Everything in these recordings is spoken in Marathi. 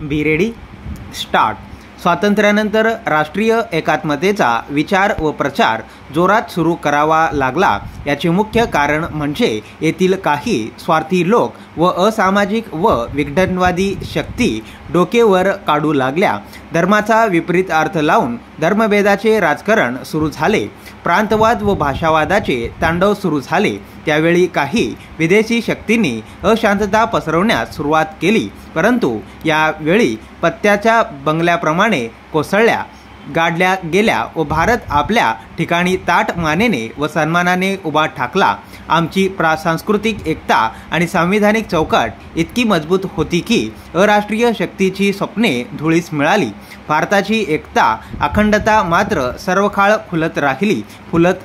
Be ready start. स्वातंत्र्यानंतर राष्ट्रीय एकात्मतेचा विचार व प्रचार जोरात सुरू करावा लागला। याचे मुख्य कारण म्हणजे येथील काही स्वार्थी लोक व असामाजिक व विघटनवादी शक्ती डोकेवर काढू लागल्या। धर्माचा विपरीत अर्थ लावून धर्मभेदाचे राजकारण सुरू झाले। प्रांतवाद व भाषावादाचे तांडव सुरू झाले। त्यावेळी काही विदेशी शक्तींनी अशांतता पसरवण्यास सुरुवात केली, परंतु यावेळी पत्त्याच्या बंगल्याप्रमाणे कोसळल्या गाडल्या गेल्या व भारत आपल्या ठिकाणी ताठ मानेने व सन्मानाने उभा ठाकला। आमची सांस्कृतिक एकता आणि संविधानिक चौकट इतकी मजबूत होती की अराष्ट्रीय शक्तीची स्वप्ने धुळीस मिळाली। भारताची एकता अखंडता मात्र सर्वकाळ फुलत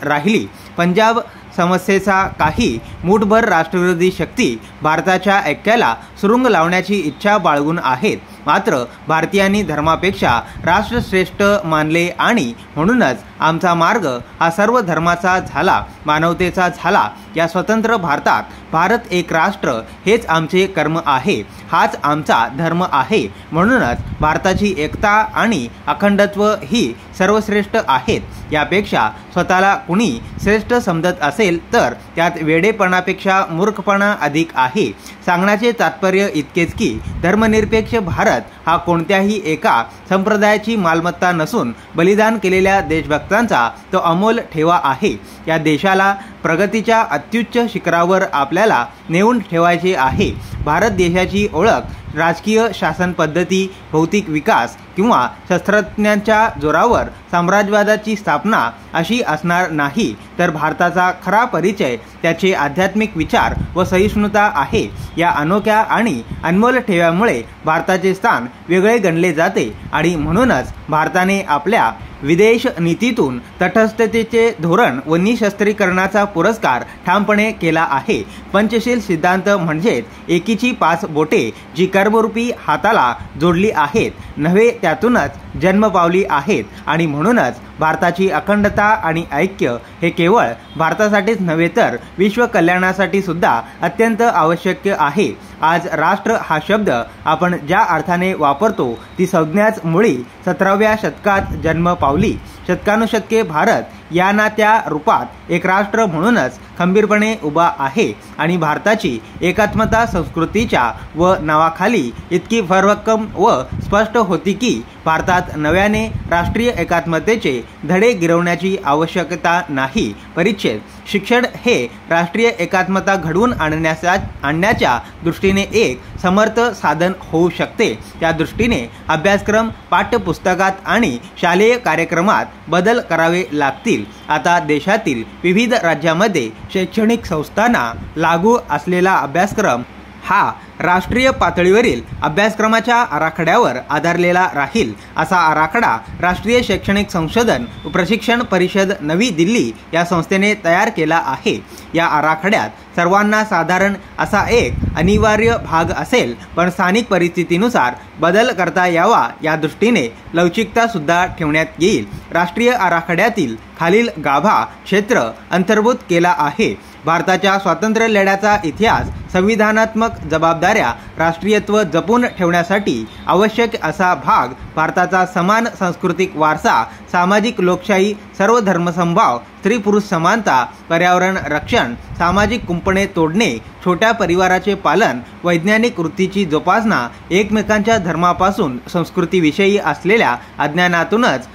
राहिली। पंजाब समस्येचा काही मूठभर राष्ट्रविरोधी शक्ती भारताच्या ऐक्याला सुरुंग लावण्याची इच्छा बाळगून आहेत, मात्र भारतीयांनी धर्मापेक्षा राष्ट्रश्रेष्ठ मानले आणि म्हणूनच आमचा मार्ग हा सर्व धर्माचा झाला, मानवतेचा झाला। या स्वतंत्र भारतात भारत एक राष्ट्र हेच आमचे कर्म आहे, हाच आमचा धर्म आहे। म्हणूनच भारताची एकता आणि अखंडत्व ही सर्वश्रेष्ठ आहेत। यापेक्षा स्वतःला कुणी श्रेष्ठ समजत असेल तर त्यात वेडेपणापेक्षा मूर्खपणा अधिक आहे। सांगण्याचे तात्पर्य इतकेच की धर्मनिरपेक्ष भारत हा कोणत्याही एका संप्रदायाची मालमत्ता नसून बलिदान केलेल्या देशभक्तांचा तो अमोल ठेवा आहे। या देशाला प्रगतीच्या अत्युच्च शिखरावर आपल्याला नेऊन ठेवायचे आहे। भारत देशाची ओळख राजकीय शासन पद्धती, भौतिक विकास किंवा शस्त्रज्ञांच्या जोरावर साम्राज्यवादाची स्थापना अशी असणार नाही, तर भारताचा खरा परिचय त्याचे आध्यात्मिक विचार व सहिष्णुता आहे। या अनोख्या आणि अनमोल ठेव्यामुळे भारताचे स्थान वेगळे गणले जाते आणि म्हणूनच भारताने आपल्या विदेश नीतीतून तटस्थतेचे धोरण व निशस्त्रीकरणाचा पुरस्कार ठामपणे केला आहे। पंचशील सिद्धांत म्हणजेच एकीची 5 बोटे जी कर्मरूपी हाताला जोडली आहेत नव्हे, त्यातूनच जन्म पावली आहेत आणि म्हणूनच भारताची अखंडता आणि ऐक्य हे केवळ भारतासाठीच नव्हे तर विश्व कल्याणासाठी सुद्धा अत्यंत आवश्यक आहे। आज राष्ट्र हा शब्द आपण ज्या अर्थाने वापरतो ती संज्ञाच मुळी 17व्या शतकात जन्म पावली। शतकानुशतके भारत या ना त्या रूपात एक राष्ट्र म्हणूनच खंबीरपणे उभा आहे आणि भारताची एकात्मता संस्कृतीच्या व नावाखाली इतकी भरभक्कम व स्पष्ट होती की भारतात नव्याने राष्ट्रीय एकात्मतेचे धडे गिरवण्याची आवश्यकता नाही। परिच्छेद शिक्षण हे राष्ट्रीय एकात्मता घडवून आणण्याच्या दृष्टीने एक समर्थ साधन होऊ शकते। त्या दृष्टीने अभ्यासक्रम, पाठ्यपुस्तकात आणि शालेय कार्यक्रमात बदल करावे लागतील। आता देशातील विविध राज्यांमध्ये शैक्षणिक संस्थांना लागू असलेला अभ्यासक्रम हा राष्ट्रीय पातळीवरील अभ्यासक्रमाच्या आराखड्यावर आधारलेला राहील। असा आराखडा राष्ट्रीय शैक्षणिक संशोधन व प्रशिक्षण परिषद नवी दिल्ली या संस्थेने तयार केला आहे। या आराखड्यात सर्वांना साधारण असा एक अनिवार्य भाग असेल, पण स्थानिक परिस्थितीनुसार बदल करता यावा या दृष्टीने लवचिकता सुद्धा ठेवण्यात येईल। राष्ट्रीय आराखड्यातील खालील गाभा क्षेत्र अंतर्भूत केला आहे। भारताच्या स्वातंत्र्य लढ्याचा इतिहास, संविधानात्मक जबाबदाऱ्या, राष्ट्रीयत्व जपून ठेवण्यासाठी आवश्यक असा भाग, भारताचा समान सांस्कृतिक वारसा, सामाजिक लोकशाही, सर्व धर्मसमभाव, स्त्री पुरुष समानता, पर्यावरण रक्षण, सामाजिक कुंपणे तोडणे, छोट्या परिवाराचे पालन, वैज्ञानिक वृत्तीची जोपासना, एकमेकांच्या धर्मापासून संस्कृतीविषयी असलेल्या अज्ञानातूनच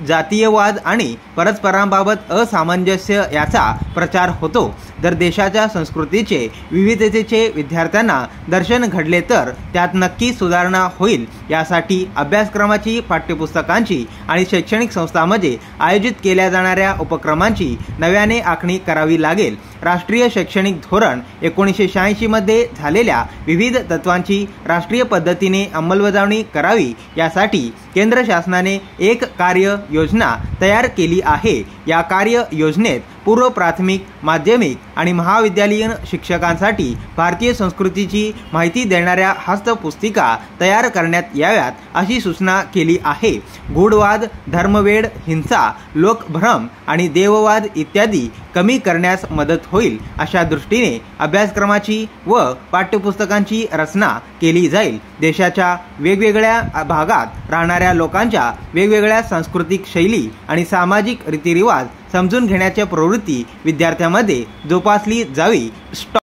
जातीयवाद आणि परस्परांबाबत असामंजस्य याचा प्रचार होतो। जर देशाच्या संस्कृतीचे विविधतेचे विद्यार्थ्यांना दर्शन घडले तर त्यात नक्की सुधारणा होईल। यासाठी अभ्यासक्रमाची, पाठ्यपुस्तकांची आणि शैक्षणिक संस्थांमध्ये आयोजित केल्या जाणाऱ्या उपक्रमांची नव्याने आखणी करावी लागेल। राष्ट्रीय शैक्षणिक धोरण 1986 मध्ये झालेल्या विविध तत्वांची राष्ट्रीय पद्धतीने अंमलबजावणी करावी, यासाठी केंद्र शासनाने एक कार्य योजना तयार केली आहे। या कार्य योजनेत पूर्व प्राथमिक, माध्यमिक आणि महाविद्यालयीन शिक्षकांसाठी भारतीय संस्कृतीची माहिती देणाऱ्या हस्तपुस्तिका तयार करण्यात याव्यात अशी सूचना केली आहे। गूढवाद, धर्मवेड, हिंसा, लोकभ्रम आणि देववाद इत्यादी कमी करण्यास मदत होईल अशा दृष्टीने अभ्यासक्रमाची व पाठ्यपुस्तकांची रचना केली जाईल। देशाच्या वेगवेगळ्या भागात राहणाऱ्या लोकांच्या वेगवेगळ्या सांस्कृतिक शैली आणि सामाजिक रीतिरिवाज समजून घेण्याची प्रवृत्ती विद्यार्थ्यांमध्ये जोपासली जावी।